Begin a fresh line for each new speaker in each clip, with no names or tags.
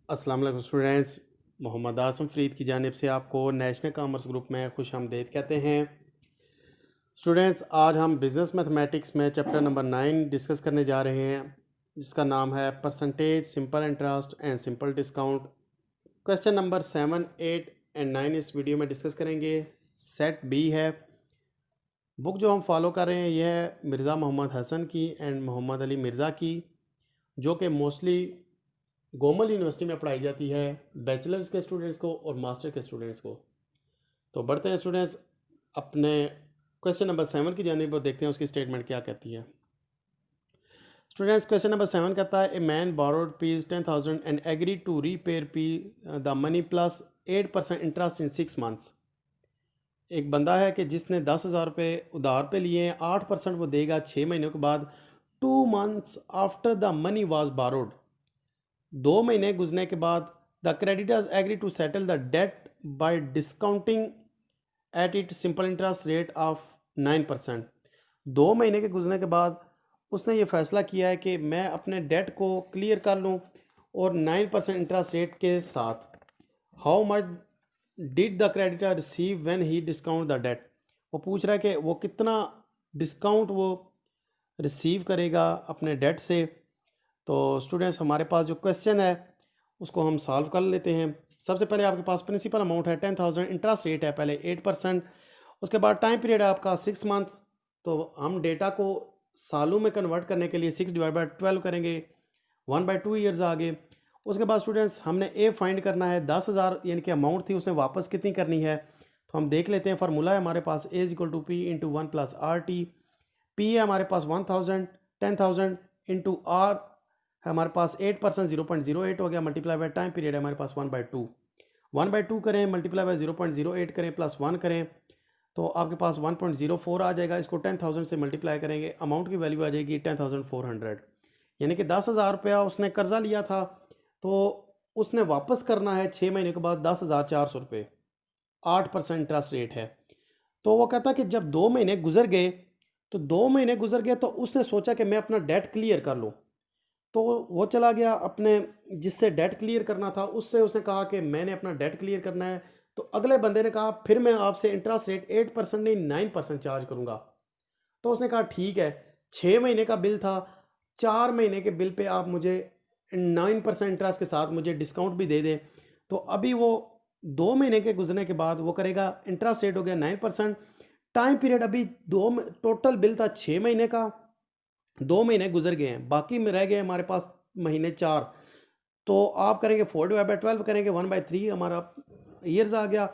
अस्सलाम वालेकुम स्टूडेंट्स। मोहम्मद आसम फरीद की जानिब से आपको नेशनल कॉमर्स ग्रुप में खुश आमदीद कहते हैं। स्टूडेंट्स, आज हम बिज़नेस मैथमेटिक्स में चैप्टर नंबर 9 डिस्कस करने जा रहे हैं, जिसका नाम है percentage, simple interest and simple discount. Question number 7, 8 and 9 इस वीडियो में डिस्कस करेंगे। सेट बी है। बुक जो हम फॉलो कर रहे हैं यह है मिर्ज़ा मोहम्मद हसन की एंड मोहम्मद अली मिर्ज़ा की, जो कि मोस्टली गोमल यूनिवर्सिटी में पढ़ाई जाती है बैचलर्स के स्टूडेंट्स को और मास्टर के स्टूडेंट्स को। तो बढ़ते हैं स्टूडेंट्स अपने क्वेश्चन नंबर 7 की जानिब और देखते हैं उसकी स्टेटमेंट क्या कहती है। स्टूडेंट्स, क्वेश्चन नंबर 7 कहता है ए मैन बोरोड पीज 10,000 एंड एग्री टू रीपेयर पी the money plus 8% interest in 6 months. एक बंदा है कि जिसने 10,000 रुपये उधार पे लिए हैं, 8% वो देगा 6 महीनों के बाद। 2 months after the money was borrowed, 2 महीने गुजरने के बाद the creditors agree to settle the debt by discounting at it simple interest rate of 9%। 2 महीने के गुजरने के बाद उसने ये फैसला किया है कि मैं अपने डेट को क्लियर कर लूँ और 9% इंटरेस्ट रेट के साथ। How much did the creditor receive when he discount the debt. वो पूछ रहा है कि वो कितना डिस्काउंट वो रिसीव करेगा अपने डेट से। तो स्टूडेंट्स, हमारे पास जो क्वेश्चन है उसको हम सॉल्व कर लेते हैं। सबसे पहले आपके पास प्रिंसिपल अमाउंट है 10,000, इंटरेस्ट रेट है पहले 8%, उसके बाद टाइम पीरियड है आपका 6 मंथ। तो हम डेटा को सालों में कन्वर्ट करने के लिए 6/12 करेंगे, 1/2 ईयर्स आगे। उसके बाद स्टूडेंट्स हमने ए फाइंड करना है, 10,000 यानी कि अमाउंट थी, उसने वापस कितनी करनी है। तो हम देख लेते हैं। फार्मूला है हमारे पास A is equal to P into 1 plus R T. P है हमारे पास 1000, 10,000 इंटू आर है हमारे पास 8%, 0.08 हो गया, मल्टीप्लाई बाय टाइम पीरियड है हमारे पास 1/2। 1/2 करें, मल्टीप्लाई बाय 0.08 करें, प्लस 1 करें तो आपके पास 1.04 आ जाएगा। इसको 10,000 से मल्टीप्लाई करेंगे, अमाउंट की वैल्यू आ जाएगी 10,400। यानी कि 10,000 रुपया उसने कर्जा लिया था, तो उसने वापस करना है 6 महीने के बाद 10,400 रुपये। 8% इंटरेस्ट रेट है। तो वो कहता है कि जब 2 महीने गुजर गए, तो 2 महीने गुजर गए तो उसने सोचा कि मैं अपना डेट क्लियर कर लूँ। तो वो चला गया अपने जिससे डेट क्लियर करना था उससे, उसने कहा कि मैंने अपना डेट क्लियर करना है। तो अगले बंदे ने कहा फिर मैं आपसे इंटरेस्ट रेट 8% नहीं 9% चार्ज करूंगा। तो उसने कहा ठीक है, 6 महीने का बिल था, 4 महीने के बिल पे आप मुझे 9% इंटरेस्ट के साथ मुझे डिस्काउंट भी दे दें। तो अभी वो 2 महीने के गुजरने के बाद वो करेगा, इंटरेस्ट रेट हो गया 9%। टाइम पीरियड अभी टोटल बिल था 6 महीने का, 2 महीने गुजर गए हैं, बाकी में रह गए हमारे पास महीने 4। तो आप करेंगे 4/12 करेंगे, 1/3 हमारा ईयर्स आ गया।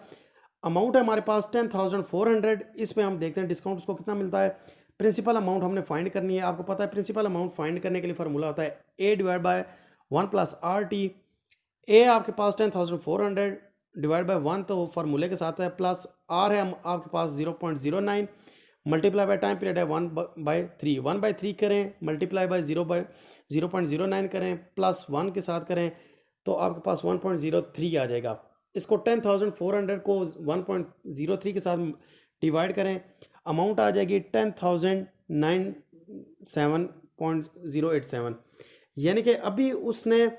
अमाउंट है हमारे पास 10,400। इसमें हम देखते हैं डिस्काउंट उसको कितना मिलता है। प्रिंसिपल अमाउंट हमने फाइंड करनी है। आपको पता है प्रिंसिपल अमाउंट फाइंड करने के लिए फार्मूला होता है A/1 प्लस आर टी। ए आपके पास 10,400 डिवाइड बाय 1, तो फार्मूले के साथ है, प्लस आर है आपके पास 0.09, मल्टीप्लाई बाय टाइम पीरियड है 1/3। 1/3 करें, मल्टीप्लाई बाय 0.09 करें, प्लस 1 के साथ करें तो आपके पास 1.03 आ जाएगा। इसको 10,400 को 1.03 के साथ डिवाइड करें, अमाउंट आ जाएगी 10,097.087। यानी कि अभी उसने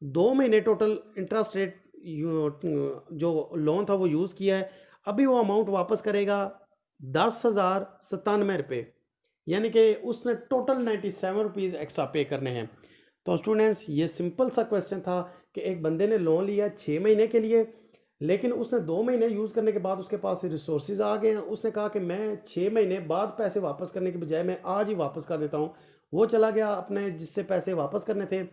2 महीने टोटल इंटरेस्ट रेट जो लोन था वो यूज़ किया है। अभी वो अमाउंट वापस करेगा 10,097 रुपये, यानी कि उसने टोटल 97 रुपीज़ एक्स्ट्रा पे करने हैं। तो स्टूडेंट्स, ये सिंपल सा क्वेश्चन था कि एक बंदे ने लोन लिया 6 महीने के लिए, लेकिन उसने 2 महीने यूज़ करने के बाद उसके पास रिसोर्सेज आ गए हैं। उसने कहा कि मैं 6 महीने बाद पैसे वापस करने के बजाय मैं आज ही वापस कर देता हूँ। वो चला गया अपने जिससे पैसे वापस करने थे,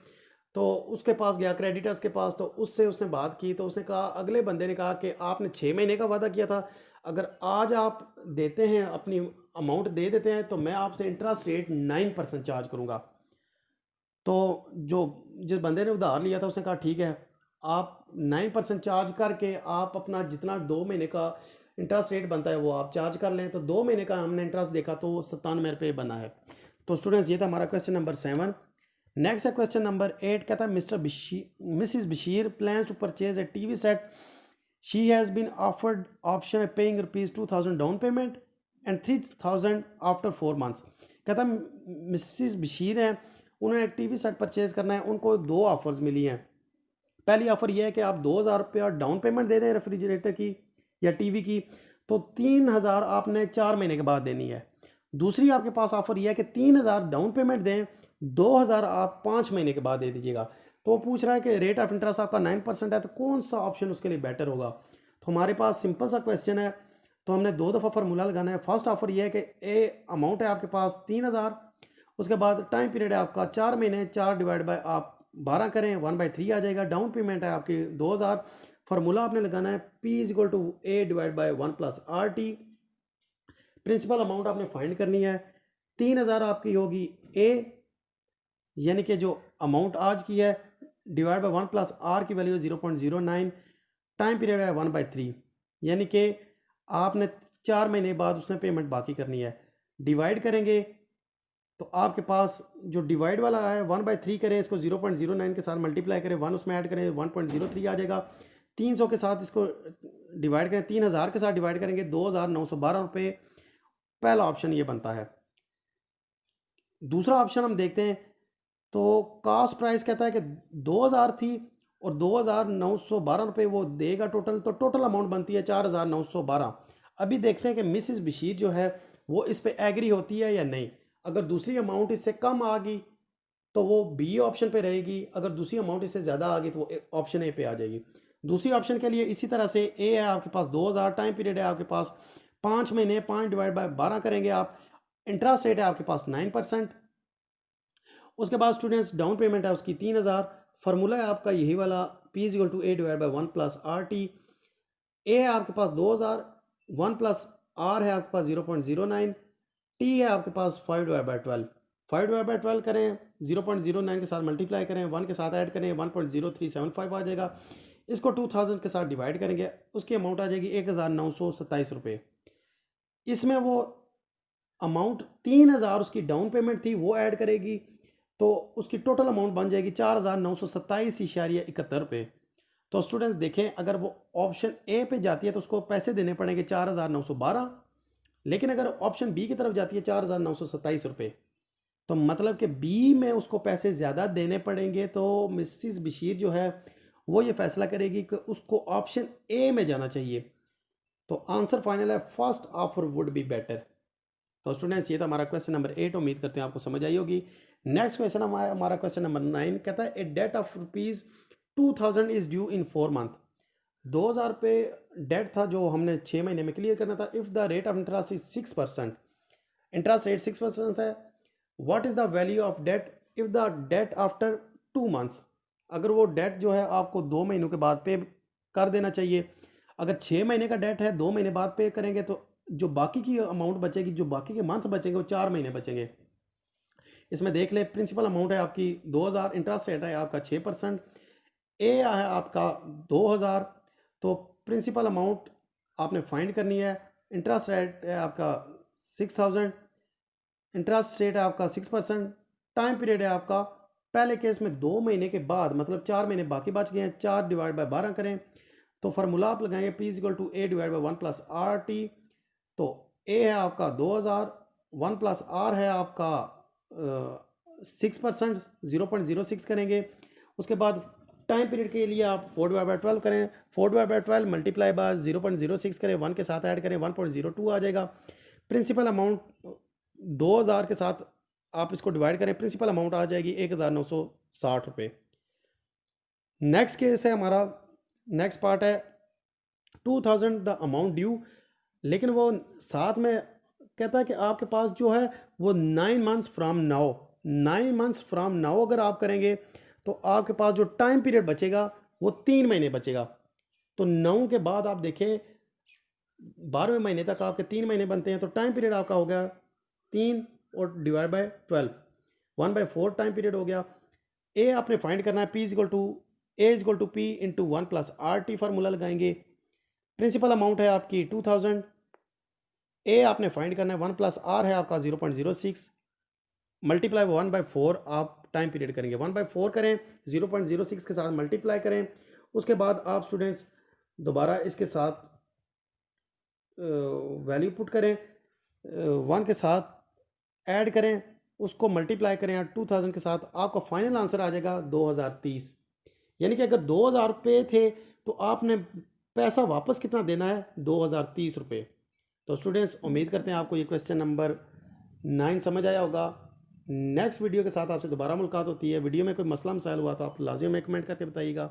तो उसके पास गया क्रेडिटर्स के पास, तो उससे उसने बात की। तो उसने कहा, अगले बंदे ने कहा कि आपने 6 महीने का वादा किया था, अगर आज आप देते हैं अपनी अमाउंट दे देते हैं तो मैं आपसे इंटरेस्ट रेट 9% चार्ज करूँगा। तो जो जिस बंदे ने उधार लिया था उसने कहा ठीक है, आप 9% चार्ज करके आप अपना जितना 2 महीने का इंटरेस्ट रेट बनता है वो आप चार्ज कर लें। तो 2 महीने का हमने इंटरेस्ट देखा तो 97 रुपये बना है। तो स्टूडेंट्स, ये था हमारा क्वेश्चन नंबर 7। नेक्स्ट है क्वेश्चन नंबर 8। कहता है Mrs Bashir plans to purchase a TV set. She has been offered option paying ₹2,000 down payment and 3,000 after 4 months. कहता है मिसिस बशीर हैं, उन्होंने एक टीवी सेट परचेज करना है, उनको 2 ऑफर्स मिली हैं। पहली ऑफ़र यह है कि आप 2,000 रुपया डाउन पेमेंट दे दें रेफ्रिजरेटर की या टीवी की, तो 3,000 आपने 4 महीने के बाद देनी है। दूसरी आपके पास ऑफ़र यह है कि 3,000 डाउन पेमेंट दें, 2,000 आप 5 महीने के बाद दे दीजिएगा। तो वो पूछ रहा है कि रेट ऑफ इंटरेस्ट आपका 9% है, तो कौन सा ऑप्शन उसके लिए बेटर होगा। तो हमारे पास सिंपल सा क्वेश्चन है, तो हमने 2 दफ़ा फार्मूला लगाना है। फर्स्ट ऑफर ये है कि ए अमाउंट है आपके पास 3,000, उसके बाद टाइम पीरियड है आपका 4 महीने, 4 डिवाइड बाय आप 12 करें, 1/3 आ जाएगा। डाउन पेमेंट है आपकी 2,000। फार्मूला आपने लगाना है P = A divide by 1 + RT। Principal amount आपने फाइंड करनी है। 3,000 आपकी होगी ए, यानी कि जो अमाउंट आज की है, डिवाइड बाय 1 + R की वैल्यू 0.09, टाइम पीरियड है 1/3, यानी कि आपने 4 महीने बाद उसने पेमेंट बाकी करनी है। डिवाइड करेंगे तो आपके पास जो डिवाइड वाला है 1/3 करें, इसको 0.09 के साथ मल्टीप्लाई करें, 1 उसमें ऐड करें, 1.03 आ जाएगा। 300 के साथ इसको डिवाइड करें, 3,000 के साथ डिवाइड करेंगे, 2,912 रुपये। पहला ऑप्शन ये बनता है। दूसरा ऑप्शन हम देखते हैं, तो कास्ट प्राइस कहता है कि 2,000 थी और 2,912 रुपये वो देगा टोटल, तो टोटल अमाउंट बनती है 4,912। अभी देखते हैं कि मिसिस बशीर जो है वो इस पे एग्री होती है या नहीं। अगर दूसरी अमाउंट इससे कम आ गई तो वो बी ऑप्शन पे रहेगी, अगर दूसरी अमाउंट इससे ज़्यादा आ गई तो वो ऑप्शन ए पे आ जाएगी। दूसरी ऑप्शन के लिए इसी तरह से ए है आपके पास 2,000, टाइम पीरियड है आपके पास 5 महीने, 5 डिवाइड बाय 12 करेंगे आप, इंटरेस्ट रेट है आपके पास 9%। उसके बाद स्टूडेंट्स डाउन पेमेंट है उसकी 3,000। फार्मूला है आपका यही वाला P = A divide by 1 + RT। ए है आपके पास 2,000, 1 + R है आपके पास 0.09, T है आपके पास 5 डिवाइड बाय 12। 5 डिवाइड बाय 12 करें, 0.09 के साथ मल्टीप्लाई करें, 1 के साथ ऐड करें, 1.0375 आ जाएगा। इसको 2,000 के साथ डिवाइड करेंगे, उसकी अमाउंट आ जाएगी 1,927 रुपये। इसमें वो अमाउंट 3,000 उसकी डाउन पेमेंट थी वो ऐड करेगी, तो उसकी टोटल अमाउंट बन जाएगी 4,927.71 रुपये। तो स्टूडेंट्स देखें, अगर वो ऑप्शन ए पे जाती है तो उसको पैसे देने पड़ेंगे 4,912, लेकिन अगर ऑप्शन बी की तरफ जाती है 4,927 रुपये, तो मतलब कि बी में उसको पैसे ज़्यादा देने पड़ेंगे। तो मिसिस बशीर जो है वो ये फैसला करेगी कि उसको ऑप्शन ए में जाना चाहिए। तो आंसर फाइनल है first offer would be better. तो स्टूडेंट्स ये था हमारा क्वेश्चन नंबर 8। उम्मीद करते हैं आपको समझ आई होगी। नेक्स्ट क्वेश्चन हमारा क्वेश्चन नंबर 9 कहता है a debt of ₹2,000 is due in 4 month. 2,000 रुपये डेट था जो हमने 6 महीने में क्लियर करना था। If the rate of interest is 6%, interest rate 6% है, what is the value of debt if the debt after 2 months. अगर वो डेट जो है आपको 2 महीनों के बाद पे कर देना चाहिए। अगर 6 महीने का डेट है, 2 महीने बाद पे करेंगे तो जो बाकी की अमाउंट बचेगी, जो बाकी के मंथ बचेंगे वो 4 महीने बचेंगे। इसमें देख ले, प्रिंसिपल अमाउंट है आपकी 2,000, इंटरेस्ट रेट है आपका 6%, ए है आपका 2,000। तो प्रिंसिपल अमाउंट आपने फाइंड करनी है। इंटरेस्ट रेट है आपका 6,000, इंटरेस्ट रेट है आपका 6%, टाइम पीरियड है आपका, पहले केस में 2 महीने के बाद, मतलब 4 महीने बाकी बच गए हैं, 4 डिवाइड बाय 12 करें, तो फार्मूला आप लगाएंगे P = A divide by 1 + RT। तो ए है आपका 2,000, 1 + R है आपका 6%, 0.06 करेंगे। उसके बाद टाइम पीरियड के लिए आप 4 डिवाइड बाय 12 करें, 4 डिवाइड बाय 12 मल्टीप्लाई बाय 0.06 करें, 1 के साथ ऐड करें, 1.02 आ जाएगा। प्रिंसिपल अमाउंट 2,000 के साथ आप इसको डिवाइड करें, प्रिंसिपल अमाउंट आ जाएगी 1,960 रुपये। नेक्स्ट केस है हमारा, नेक्स्ट पार्ट है 2,000 द अमाउंट ड्यू, लेकिन वो साथ में कहता है कि आपके पास जो है वो 9 months from now, 9 months from now अगर आप करेंगे तो आपके पास जो टाइम पीरियड बचेगा वो 3 महीने बचेगा। तो 9 के बाद आप देखें 12वें महीने तक आपके 3 महीने बनते हैं, तो टाइम पीरियड आपका हो गया 3 और डिवाइड बाय 12, 1/4 टाइम पीरियड हो गया। ए आपने फाइंड करना है P = A = P × 1 + RT, formula लगाएंगे। प्रिंसिपल अमाउंट है आपकी 2,000, ए आपने फाइंड करना है, 1 + R है आपका 0.06, मल्टीप्लाई 1/4 आप टाइम पीरियड करेंगे, 1/4 करें, 0.06 के साथ मल्टीप्लाई करें। उसके बाद आप स्टूडेंट्स दोबारा इसके साथ वैल्यू पुट करें, 1 के साथ ऐड करें, उसको मल्टीप्लाई करें 2,000 के साथ, आपका फाइनल आंसर आ जाएगा 2030। यानी कि अगर 2000 रुपये थे तो आपने पैसा वापस कितना देना है, 2030 रुपये। तो स्टूडेंट्स उम्मीद करते हैं आपको ये क्वेश्चन नंबर 9 समझ आया होगा। नेक्स्ट वीडियो के साथ आपसे दोबारा मुलाकात होती है। वीडियो में कोई मसला मसाइल हुआ तो आप लाजिम में कमेंट करके बताइएगा।